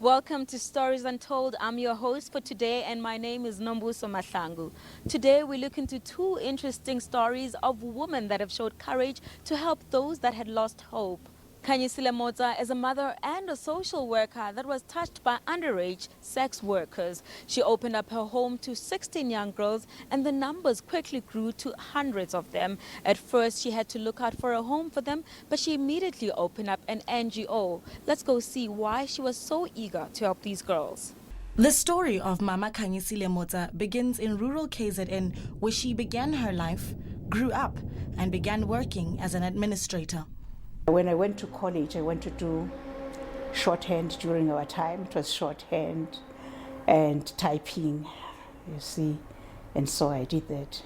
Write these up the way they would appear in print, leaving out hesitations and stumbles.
Welcome to Stories Untold. I'm your host for today, and my name is Nombuso Mahlangu. Today, we look into two interesting stories of women that have showed courage to help those that had lost hope. Kanyisile Mota is a mother and a social worker that was touched by underage sex workers. She opened up her home to 16 young girls, and the numbers quickly grew to hundreds of them. At first, she had to look out for a home for them, but she immediately opened up an NGO. Let's go see why she was so eager to help these girls. The story of Mama Kanyisile Mota begins in rural KZN, where she began her life, grew up, and began working as an administrator. When I went to college, I went to do shorthand during our time. It was shorthand and typing, you see, and so I did that.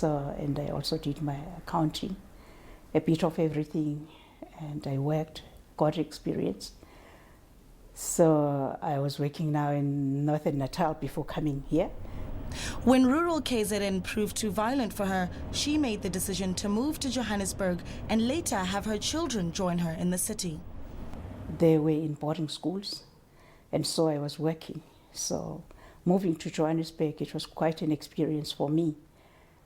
And I also did my accounting, a bit of everything, and I worked, got experience. So I was working now in Northern Natal before coming here. When rural KZN proved too violent for her, she made the decision to move to Johannesburg and later have her children join her in the city. They were in boarding schools, and so I was working. So moving to Johannesburg, it was quite an experience for me.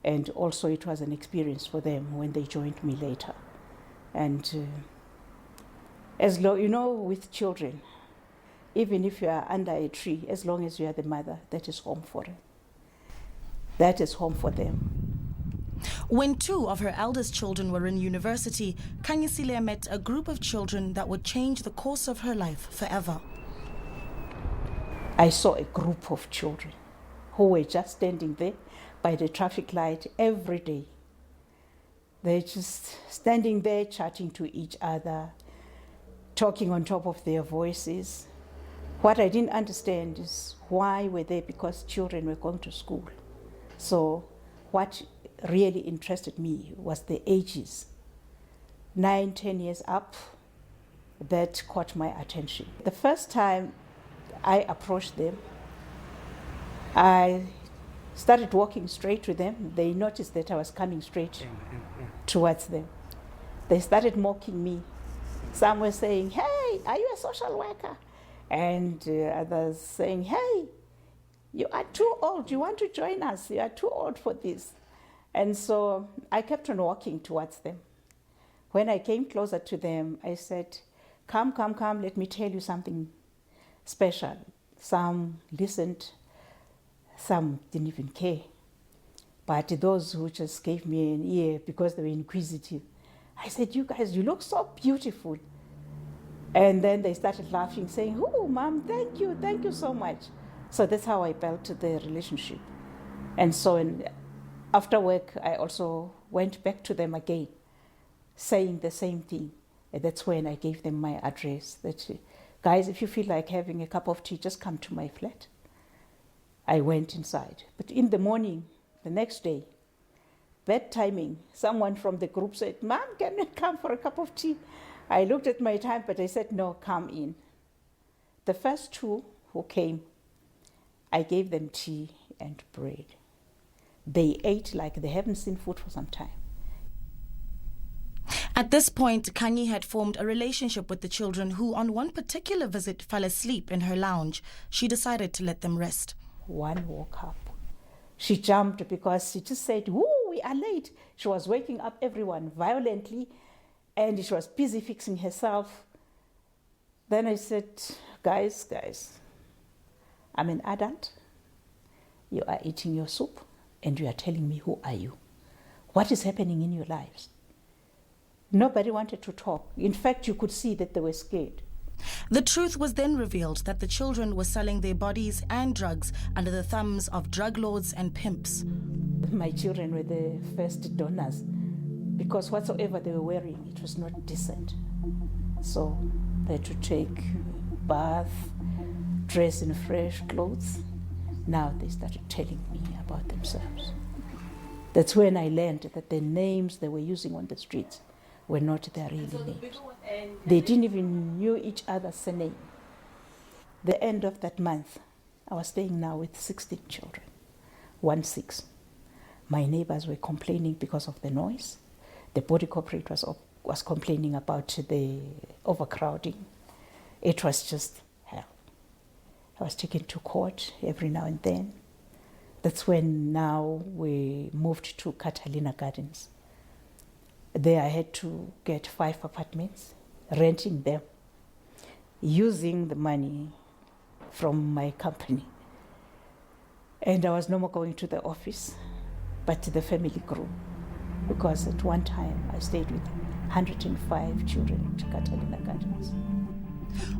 And also it was an experience for them when they joined me later. And with children, even if you are under a tree, as long as you are the mother, that is home for them. That is home for them. When two of her eldest children were in university, Kanyisile met a group of children that would change the course of her life forever. I saw a group of children who were just standing there by the traffic light every day. They're just standing there chatting to each other, talking on top of their voices. What I didn't understand is why were they, because children were going to school. So what really interested me was the ages. 9, 10 years up, that caught my attention. The first time I approached them, I started walking straight to them. They noticed that I was coming straight towards them. They started mocking me. Some were saying, "Hey, are you a social worker?" And others saying, "Hey, you are too old. You want to join us? You are too old for this." And so I kept on walking towards them. When I came closer to them, I said, come, let me tell you something special. Some listened, some didn't even care. But those who just gave me an ear because they were inquisitive, I said, "You guys, you look so beautiful." And then they started laughing, saying, "Oh, Mom, thank you so much." So that's how I built the relationship. And so after work, I also went back to them again, saying the same thing. And that's when I gave them my address. That, guys, if you feel like having a cup of tea, just come to my flat. I went inside. But in the morning, the next day, bad timing, someone from the group said, "Mom, can you come for a cup of tea?" I looked at my time, but I said, "No, come in." The first two who came, I gave them tea and bread. They ate like they haven't seen food for some time. At this point, Kanye had formed a relationship with the children who, on one particular visit, fell asleep in her lounge. She decided to let them rest. One woke up. She jumped because she just said, "Woo, we are late." She was waking up everyone violently, and she was busy fixing herself. Then I said, guys, I'm an adult. You are eating your soup and you are telling me, who are you? What is happening in your lives? Nobody wanted to talk. In fact, you could see that they were scared. The truth was then revealed that the children were selling their bodies and drugs under the thumbs of drug lords and pimps. My children were the first donors because whatsoever they were wearing, it was not decent. So they had to take bath, dress in fresh clothes. Now they started telling me about themselves. That's when I learned that the names they were using on the streets were not their real names. They didn't even knew each other's surname. The end of that month, I was staying now with 16 children, 16. My neighbors were complaining because of the noise. The body corporate was complaining about the overcrowding. It was just hell. I was taken to court every now and then. That's when now we moved to Catalina Gardens. There I had to get 5 apartments, renting them, using the money from my company. And I was no more going to the office, but the family grew. Because at one time I stayed with 105 children at Catalina Gardens.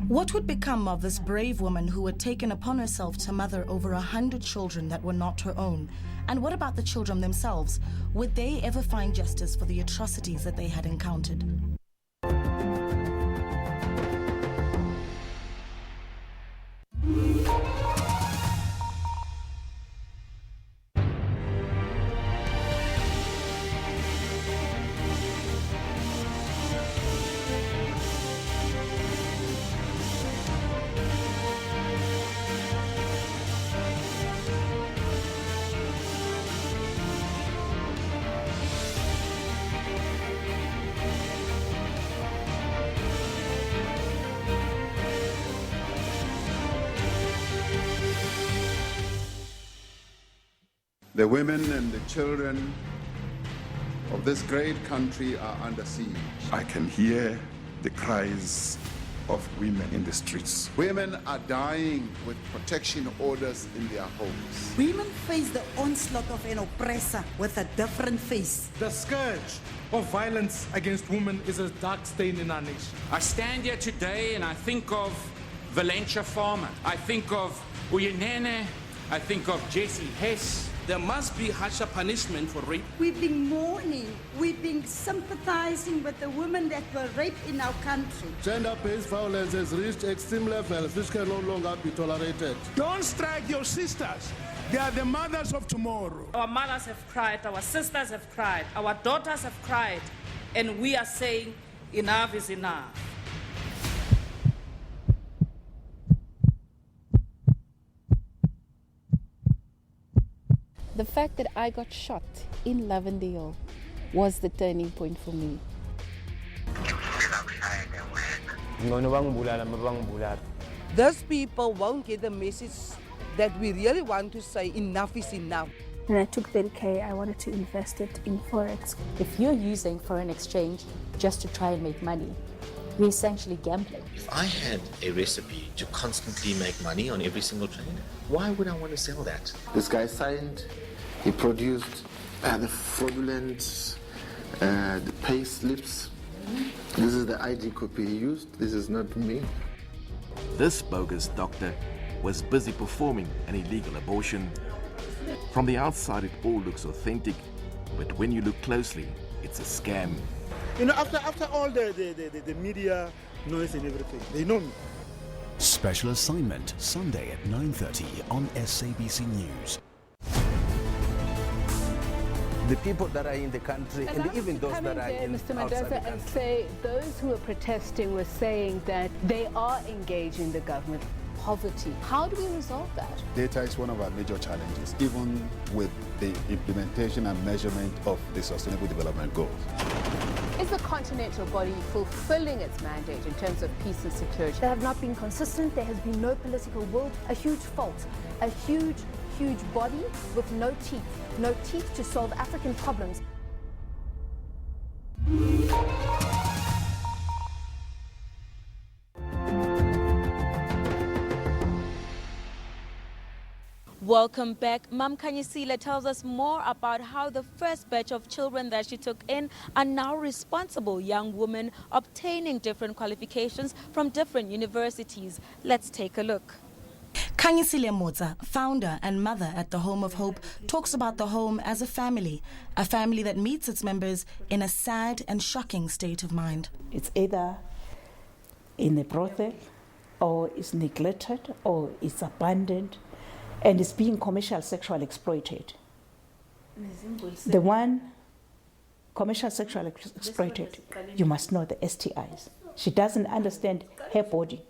What would become of this brave woman who had taken upon herself to mother over 100 children that were not her own? And what about the children themselves? Would they ever find justice for the atrocities that they had encountered? The women and the children of this great country are under siege. I can hear the cries of women in the streets. Women are dying with protection orders in their homes. Women face the onslaught of an oppressor with a different face. The scourge of violence against women is a dark stain in our nation. I stand here today and I think of Valencia Farmer. I think of Uyenene. I think of Jesse Hess. There must be harsher punishment for rape. We've been mourning, we've been sympathizing with the women that were raped in our country. Gender-based violence has reached extreme levels which can no longer be tolerated. Don't strike your sisters. They are the mothers of tomorrow. Our mothers have cried, our sisters have cried, our daughters have cried, and we are saying enough is enough. The fact that I got shot in Lavendale was the turning point for me. Those people won't get the message that we really want to say enough is enough. When I took 30K, I wanted to invest it in Forex. If you're using foreign exchange just to try and make money, we're essentially gambling. If I had a recipe to constantly make money on every single trade, why would I want to sell that? This guy signed, he produced the fraudulent the pay slips. This is the ID copy he used. This is not me. This bogus doctor was busy performing an illegal abortion. From the outside, it all looks authentic, but when you look closely, it's a scam. You know, after all the media noise and everything, they know me. Special assignment, Sunday at 9:30 on SABC News. The people that are in the country, and even those that are in Mr. outside the Mendoza, and country. say those who are protesting were saying that they are engaging the government. Poverty. How do we resolve that? Data is one of our major challenges, even with the implementation and measurement of the Sustainable Development Goals. Is the continental body fulfilling its mandate in terms of peace and security? They have not been consistent. There has been no political will. A huge fault. A huge body with no teeth. No teeth to solve African problems. Welcome back. Mam Kanyisile tells us more about how the first batch of children that she took in are now responsible young women obtaining different qualifications from different universities. Let's take a look. Kanyisile Motsa, founder and mother at the Home of Hope, talks about the home as a family that meets its members in a sad and shocking state of mind. It's either in a brothel, or it's neglected, or it's abandoned, and it's being commercial sexually exploited. The one commercial sexually exploited, you must know the STIs. She doesn't understand her body.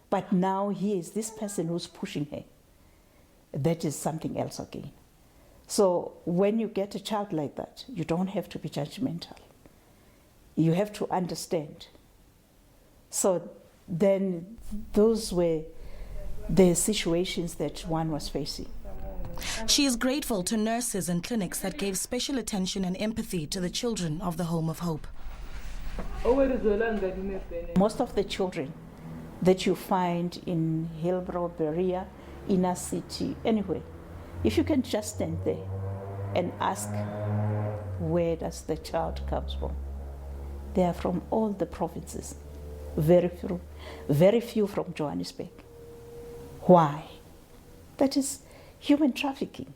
But now here is this person who's pushing her. That is something else again. So when you get a child like that, you don't have to be judgmental. You have to understand. So then those were the situations that one was facing. She is grateful to nurses and clinics that gave special attention and empathy to the children of the Home of Hope. Most of the children that you find in Hillbrow, Berea, inner city, anywhere, if you can just stand there and ask, where does the child come from? They are from all the provinces, very few from Johannesburg. Why? That is human trafficking.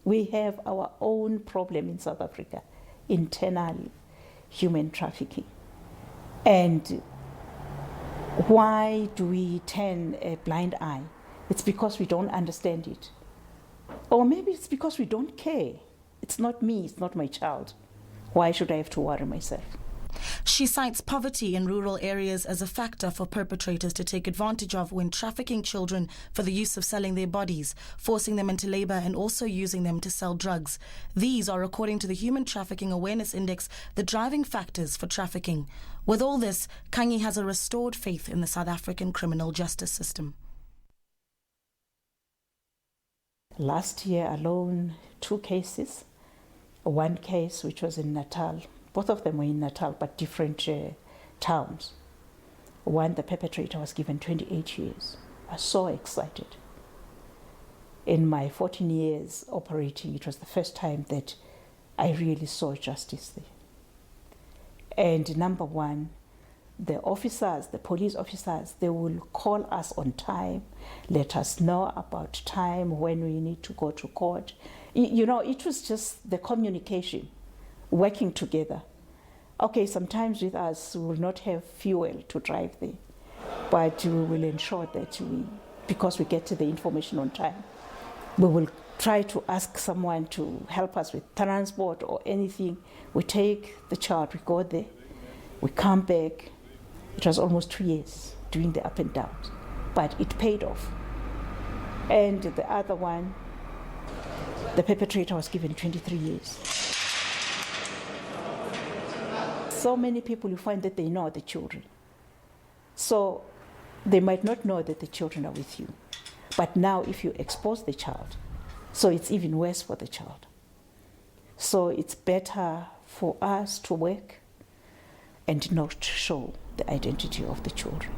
We have our own problem in South Africa, internal human trafficking. And why do we turn a blind eye? It's because we don't understand it. Or maybe it's because we don't care. It's not me, it's not my child. Why should I have to worry myself? She cites poverty in rural areas as a factor for perpetrators to take advantage of when trafficking children for the use of selling their bodies, forcing them into labor and also using them to sell drugs. These are, according to the Human Trafficking Awareness Index, the driving factors for trafficking. With all this, Khanyi has a restored faith in the South African criminal justice system. Last year alone, 2 cases. One case which was in Natal. Both of them were in Natal, but different towns. One, the perpetrator was given 28 years. I was so excited. In my 14 years operating, it was the first time that I really saw justice there. And number one, the officers, the police officers, they will call us on time, let us know about time when we need to go to court. You know, it was just the communication, working together. Okay, sometimes with us, we will not have fuel to drive there, but we will ensure that because we get to the information on time, we will try to ask someone to help us with transport or anything. We take the child, we go there, we come back. It was almost 2 years doing the up and downs, but it paid off. And the other one, the perpetrator was given 23 years. So many people, you find that they know the children. So they might not know that the children are with you. But now if you expose the child, so it's even worse for the child. So it's better for us to work and not show the identity of the children.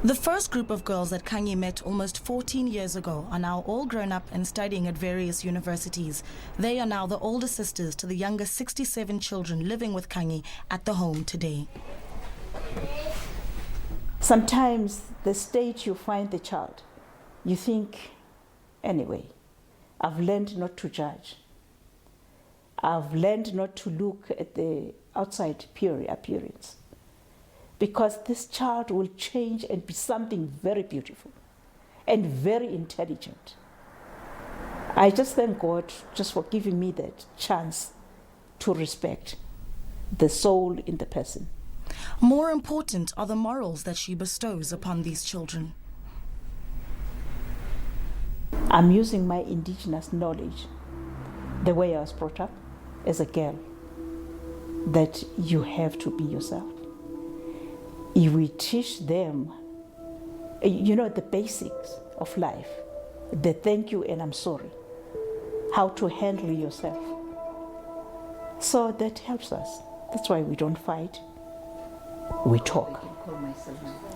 The first group of girls that Khanyi met almost 14 years ago are now all grown up and studying at various universities. They are now the older sisters to the younger 67 children living with Khanyi at the home today. Sometimes the stage you find the child, you think, anyway, I've learned not to judge. I've learned not to look at the outside appearance. Because this child will change and be something very beautiful and very intelligent. I just thank God just for giving me that chance to respect the soul in the person. More important are the morals that she bestows upon these children. I'm using my indigenous knowledge, the way I was brought up as a girl, that you have to be yourself. If we teach them, the basics of life, the thank you and I'm sorry, how to handle yourself. So that helps us. That's why we don't fight. We talk.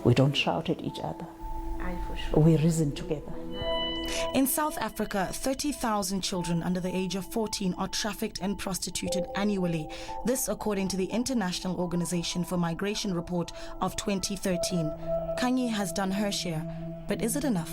We don't shout at each other. We reason together. In South Africa, 30,000 children under the age of 14 are trafficked and prostituted annually. This according to the International Organization for Migration report of 2013. Khanyi has done her share, but is it enough?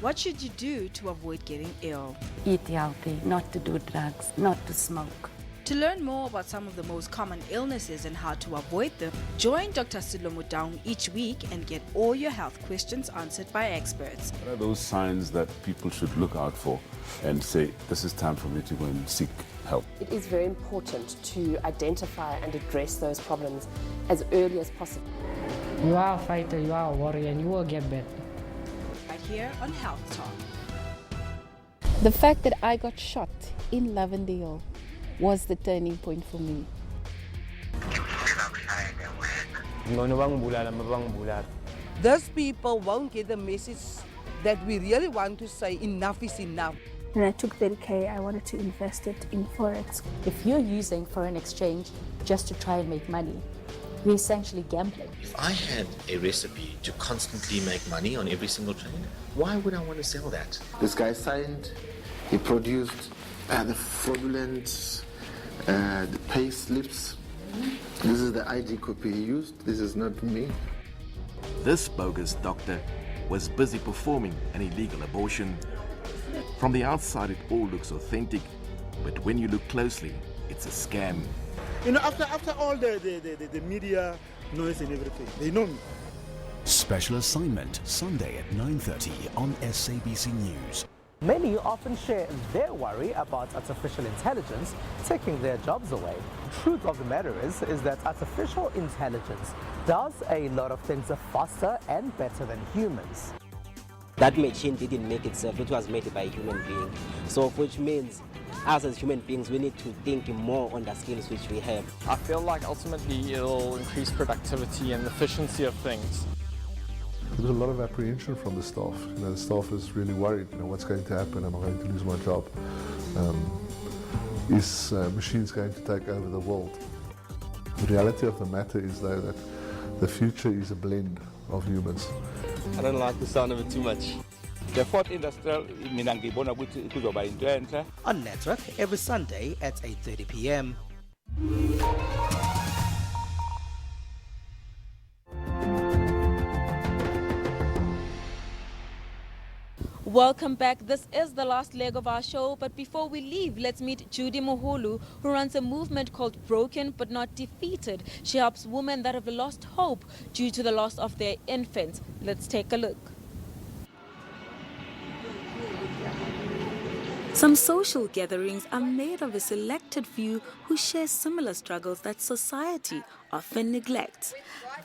What should you do to avoid getting ill? Eat healthy, not to do drugs, not to smoke. To learn more about some of the most common illnesses and how to avoid them, join Dr. Silomo Daung each week and get all your health questions answered by experts. What are those signs that people should look out for and say, this is time for me to go and seek help? It is very important to identify and address those problems as early as possible. You are a fighter, you are a warrior, and you will get better. Right here on Health Talk. The fact that I got shot in Lavendale was the turning point for me. Those people won't get the message that we really want to say enough is enough. And I took 30K, I wanted to invest it in Forex. If you're using foreign exchange just to try and make money, you're essentially gambling. If I had a recipe to constantly make money on every single trade, why would I want to sell that? This guy signed, he produced the fraudulent pay slips. This is the ID copy he used. This is not me. This bogus doctor was busy performing an illegal abortion. From the outside, it all looks authentic, but when you look closely, it's a scam. You know, after all the media noise and everything, they know me. Special assignment, Sunday at 9:30 on SABC News. Many often share their worry about artificial intelligence taking their jobs away. The truth of the matter is that artificial intelligence does a lot of things faster and better than humans. That machine didn't make itself, it was made by a human being. So which means us as human beings, we need to think more on the skills which we have. I feel like ultimately it'll increase productivity and efficiency of things. There's a lot of apprehension from the staff. You know, the staff is really worried. You know, what's going to happen? Am I going to lose my job? Is machines going to take over the world? The reality of the matter is, though, that the future is a blend of humans. I don't like the sound of it too much. The fourth industrial, On Network every Sunday at 8:30 p.m. Welcome back. This is the last leg of our show, but before we leave, let's meet Judy Moholu, who runs a movement called Broken But Not Defeated. She helps women that have lost hope due to the loss of their infants. Let's take a look. Some social gatherings are made of a selected few who share similar struggles that society often neglects.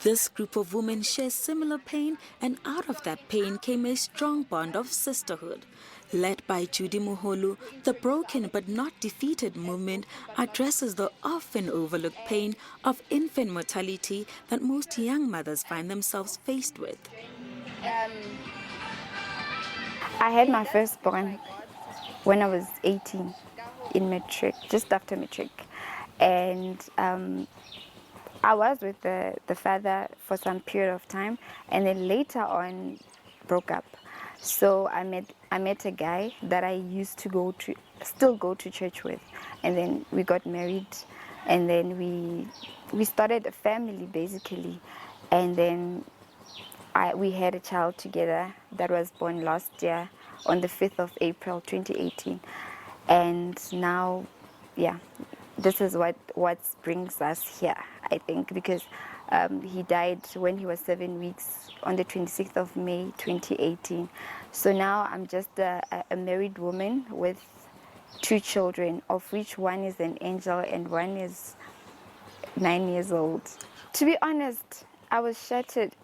This group of women shares similar pain, and out of that pain came a strong bond of sisterhood. Led by Judy Moholu, the Broken But Not Defeated movement addresses the often overlooked pain of infant mortality that most young mothers find themselves faced with. I had my firstborn when I was 18 in matric, just after matric. And I was with the father for some period of time, and then later on broke up. So I met a guy that I used to still go to church with, and then we got married, and then we started a family basically, and then we had a child together that was born last year on the 5th of April 2018, and now, yeah, this is what brings us here, I think, because he died when he was 7 weeks on the 26th of May 2018. So now I'm just a married woman with 2 children, of which one is an angel and one is 9 years old. To be honest, I was shattered.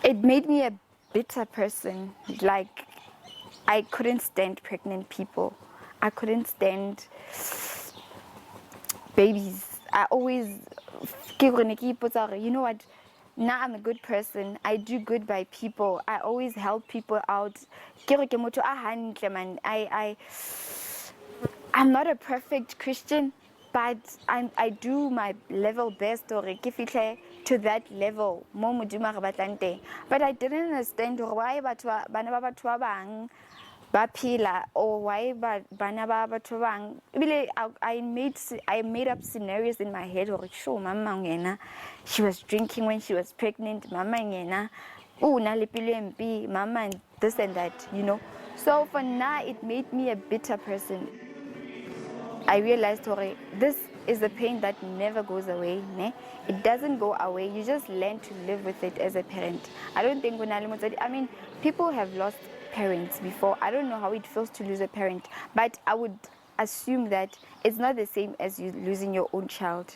It made me a bitter person. Like, I couldn't stand pregnant people. I couldn't stand babies. I always, you know what, now I'm a good person. I do good by people. I always help people out. I'm not a perfect Christian, but I do my level best to that level. But I didn't understand why bapila or why I made up scenarios in my head. Mama she was drinking when she was pregnant. Mama mama and this and that, you know. So for now, it made me a bitter person. I realized, this is a pain that never goes away. It doesn't go away. You just learn to live with it as a parent. I don't think people have lost parents before. I don't know how it feels to lose a parent, but I would assume that it's not the same as you losing your own child.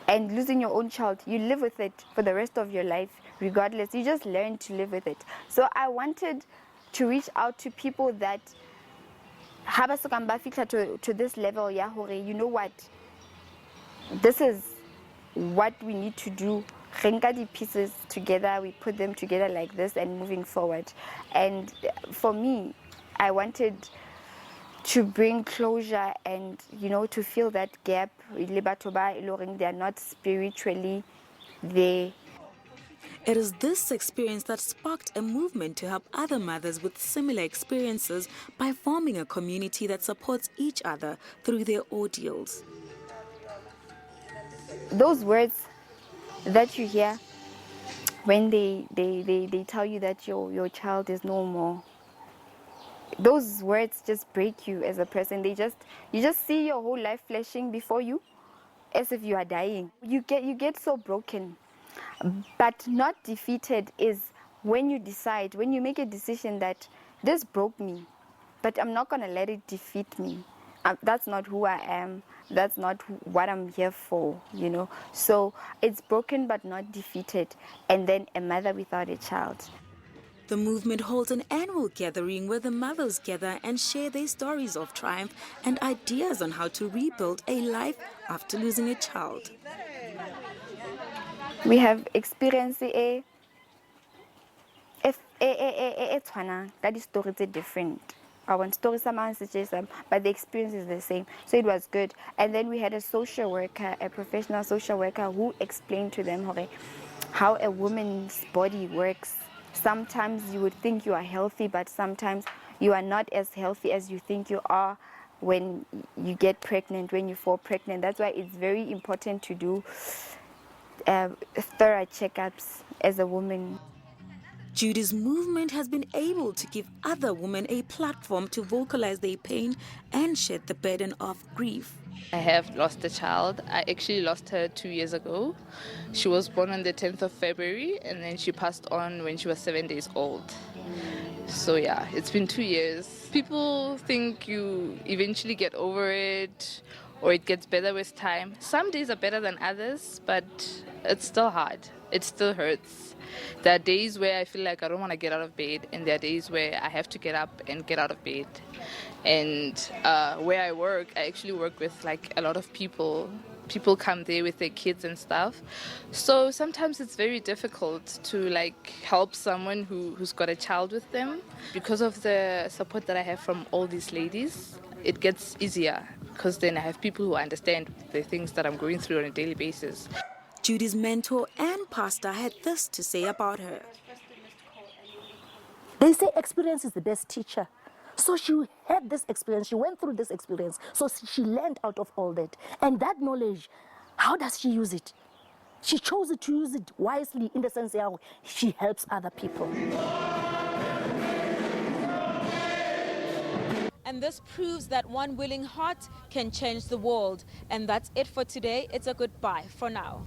And losing your own child, you live with it for the rest of your life, regardless. You just learn to live with it. So I wanted to reach out to people that to this level, yeah, you know what, this is what we need to do. The pieces together, we put them together like this and moving forward. And for me, I wanted to bring closure and, to fill that gap. They are not spiritually there. It is this experience that sparked a movement to help other mothers with similar experiences by forming a community that supports each other through their ordeals. Those words that you hear when they tell you that your child is no more, those words just break you as a person. You just see your whole life flashing before you as if you are dying. You get so broken. But not defeated is when you make a decision that this broke me, but I'm not going to let it defeat me. That's not who I am. That's not what I'm here for, So it's broken but not defeated. And then a mother without a child. The movement holds an annual gathering where the mothers gather and share their stories of triumph and ideas on how to rebuild a life after losing a child. We have experienced the stories are different. Our stories are but the experience is the same. So it was good. And then we had a social worker, a professional social worker, who explained to them how a woman's body works. Sometimes you would think you are healthy, but sometimes you are not as healthy as you think you are when you get pregnant, when you fall pregnant. That's why it's very important to do thorough checkups as a woman. Judy's movement has been able to give other women a platform to vocalize their pain and shed the burden of grief. I have lost a child. I actually lost her 2 years ago. She was born on the 10th of February and then she passed on when she was 7 days old. So yeah, it's been 2 years. People think you eventually get over it or it gets better with time. Some days are better than others, but it's still hard. It still hurts. There are days where I feel like I don't want to get out of bed, and there are days where I have to get up and get out of bed. And where I work, I actually work with like a lot of people. People come there with their kids and stuff. So sometimes it's very difficult to like help someone who's got a child with them. Because of the support that I have from all these ladies, it gets easier because then I have people who understand the things that I'm going through on a daily basis. Judy's mentor and pastor had this to say about her. They say experience is the best teacher. So she had this experience, she went through this experience, so she learned out of all that. And that knowledge, how does she use it? She chose to use it wisely in the sense that she helps other people. And this proves that one willing heart can change the world. And that's it for today. It's a goodbye for now.